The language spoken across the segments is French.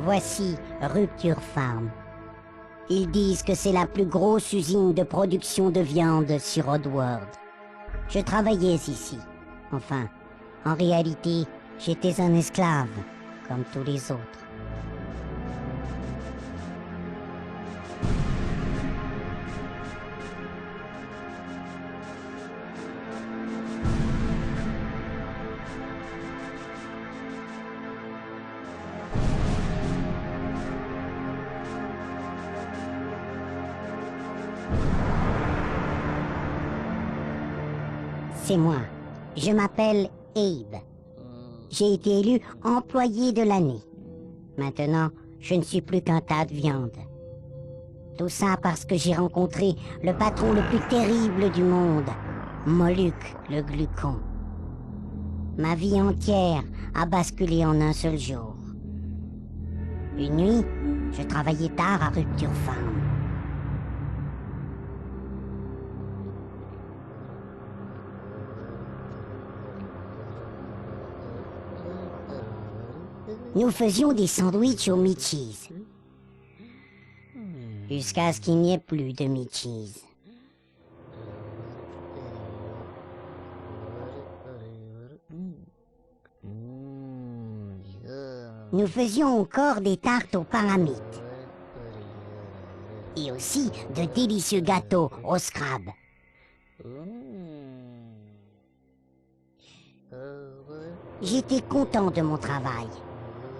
Voici Rupture Farm. Ils disent que c'est la plus grosse usine de production de viande sur Oddworld. Je travaillais ici. Enfin, en réalité, j'étais un esclave, comme tous les autres. C'est moi. Je m'appelle Abe. J'ai été élu employé de l'année. Maintenant, je ne suis plus qu'un tas de viande. Tout ça parce que j'ai rencontré le patron le plus terrible du monde, Moluch le Glucon. Ma vie entière a basculé en un seul jour. Une nuit, je travaillais tard à Rupture Farm. Nous faisions des sandwichs au meat cheese. Jusqu'à ce qu'il n'y ait plus de meat cheese. Nous faisions encore des tartes aux paramites. Et aussi de délicieux gâteaux au scrab. J'étais content de mon travail.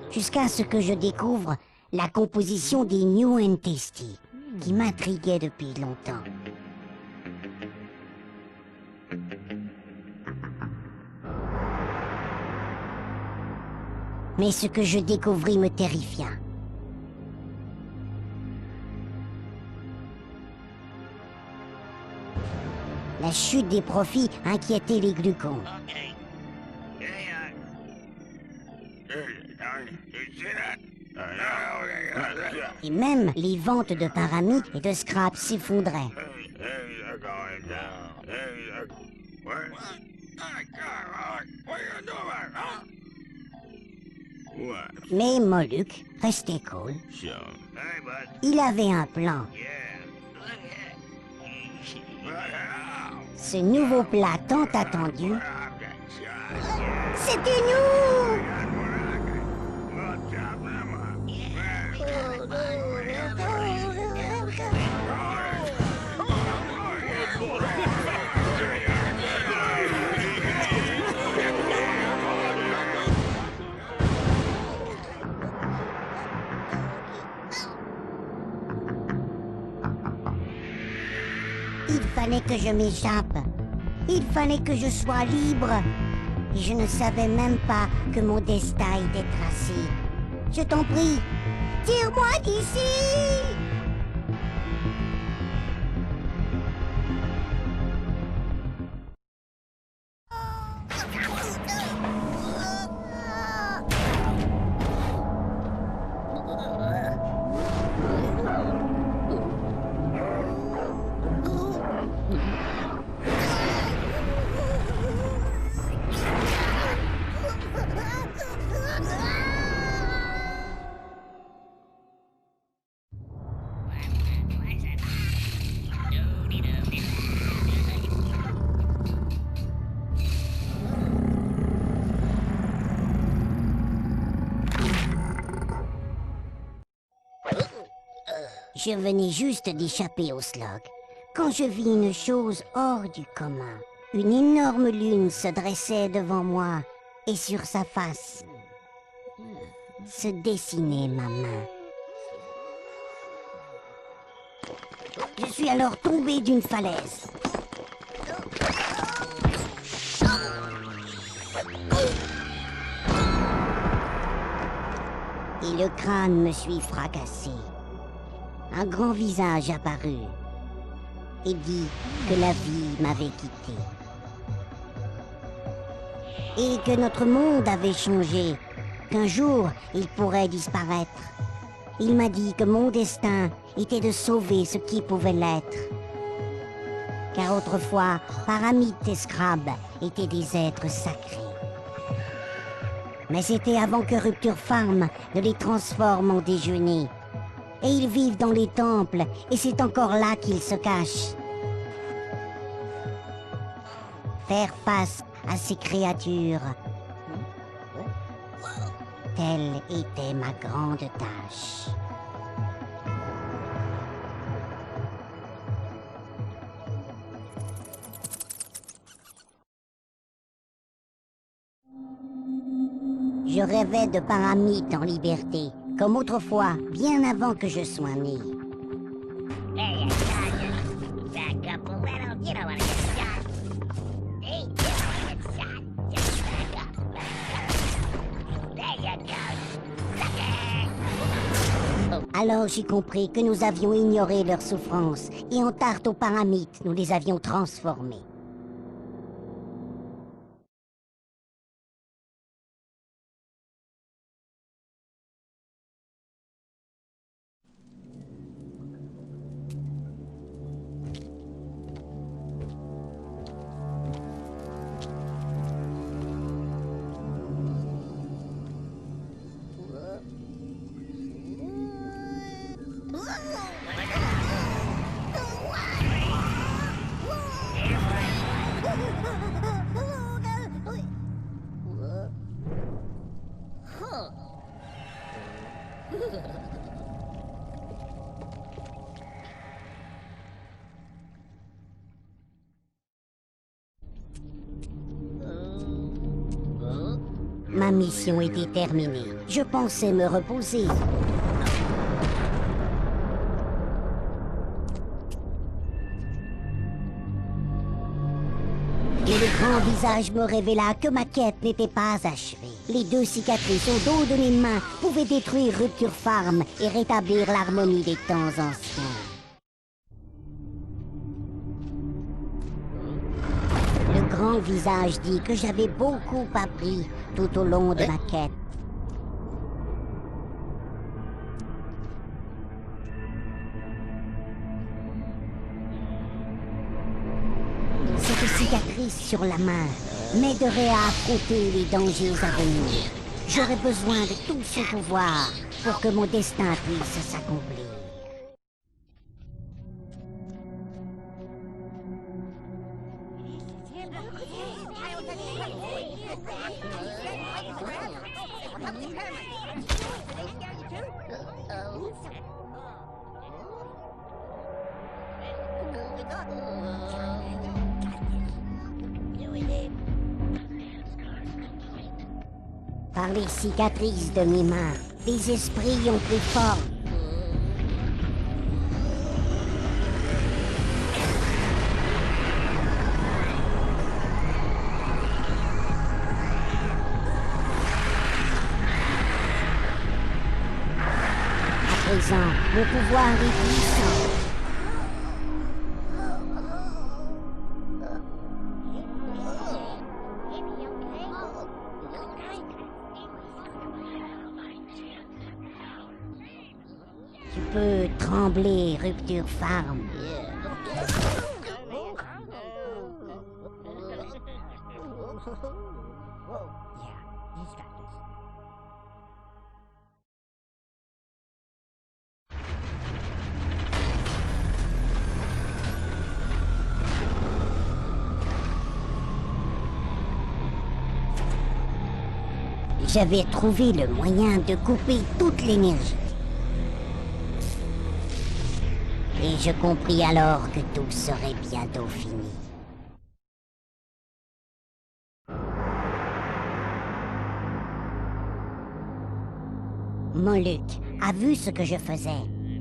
Jusqu'à ce que je découvre la composition des New and Tasty, qui m'intriguait depuis longtemps. Mais ce que je découvris me terrifia. La chute des profits inquiétait les glucons. Et même les ventes de paramites et de scrap s'effondraient. Mais Moluch restait cool. Il avait un plan. Ce nouveau plat tant attendu, c'était nous! Il fallait que je m'échappe. Il fallait que je sois libre. Et je ne savais même pas que mon destin était tracé. Je t'en prie, tire-moi d'ici! Je venais juste d'échapper au slug, quand je vis une chose hors du commun. Une énorme lune se dressait devant moi, et sur sa face se dessinait ma main. Je suis alors tombé d'une falaise. Et le crâne me suit fracassé. Un grand visage apparut et dit que la vie m'avait quitté. Et que notre monde avait changé, qu'un jour il pourrait disparaître. Il m'a dit que mon destin était de sauver ce qui pouvait l'être. Car autrefois, Paramite et Scrab étaient des êtres sacrés. Mais c'était avant que Rupture Farm ne les transforme en déjeuner. Et ils vivent dans les temples, et c'est encore là qu'ils se cachent. Faire face à ces créatures, telle était ma grande tâche. Je rêvais de Paramite en liberté, comme autrefois, bien avant que je sois né. Alors j'ai compris que nous avions ignoré leurs souffrances, et en tarte aux Paramites, nous les avions transformés. Ma mission était terminée. Je pensais me reposer. Et le grand visage me révéla que ma quête n'était pas achevée. Les 2 cicatrices au dos de mes mains pouvaient détruire Rupture Farm et rétablir l'harmonie des temps anciens. Le grand visage dit que j'avais beaucoup appris tout au long de ma quête. Cette cicatrice sur la main m'aiderait à affronter les dangers à venir. J'aurais besoin de tout son pouvoir pour que mon destin puisse s'accomplir. Par les cicatrices de mes mains, les esprits ont pris forme. À présent, mon pouvoir est puissant. Tu peux trembler, Rupture Farm. J'avais trouvé le moyen de couper toute l'énergie. Et je compris alors que tout serait bientôt fini. Moloch a vu ce que je faisais.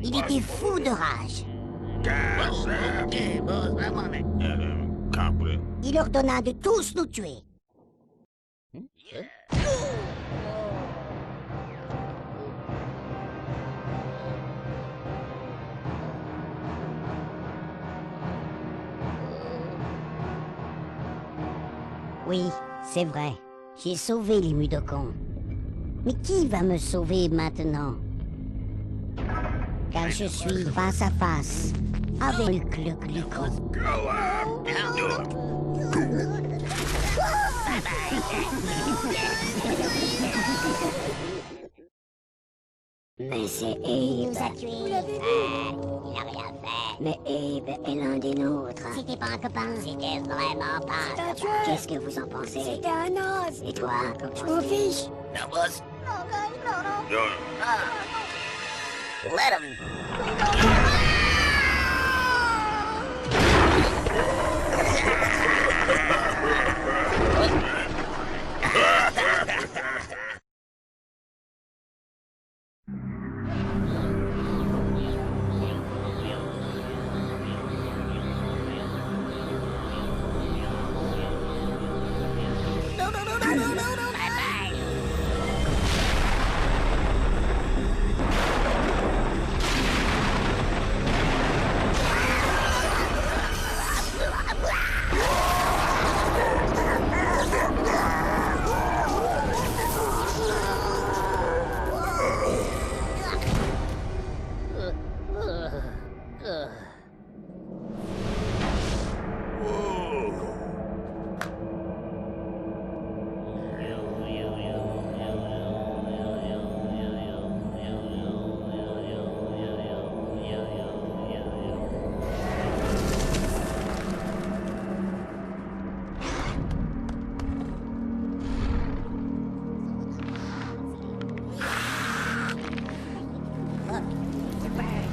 Il était fou de rage. Il ordonna de tous nous tuer. Oui, c'est vrai. J'ai sauvé les Mudokons. Mais qui va me sauver maintenant? Car je suis face à face avec le glucose. Mais c'est Abe. Il nous a tués. Vous l'avez vu? Il a rien fait. Mais Abe est l'un des nôtres. C'était pas un copain. C'était vraiment pas un copain. Qu'est-ce que vous en pensez? C'était un os. Et toi, je m'en fiche. That was. No. Let him. Look, it's a bird.